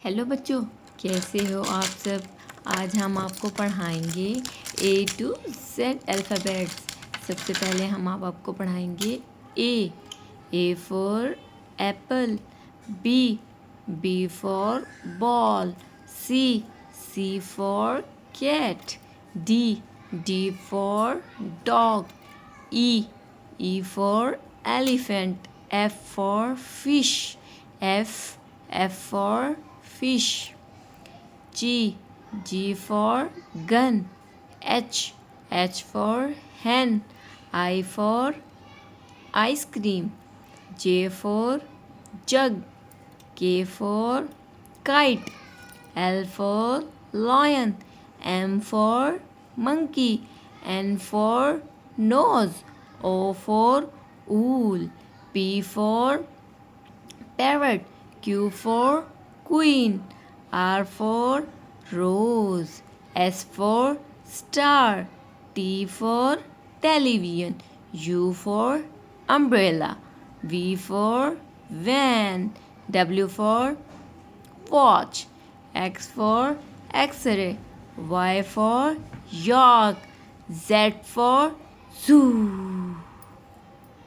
Hello बच्चों, कैसे हो आप सब। आज हम आपको पढ़ाएंगे A to Z अल्फ़ाबेट्स। सबसे पहले हम आपको पढ़ाएंगे A for apple, B for ball, C for cat, D for dog, E for elephant, F for fish, F for fish, G for gun, H for hen, I for ice cream, J for jug, K for kite, L for lion, M for monkey, N for nose, O for owl, P for parrot, Q for queen, R for rose, S for star, T for television, U for umbrella, V for van, W for watch, X for X-ray, Y for York, Z for zoo.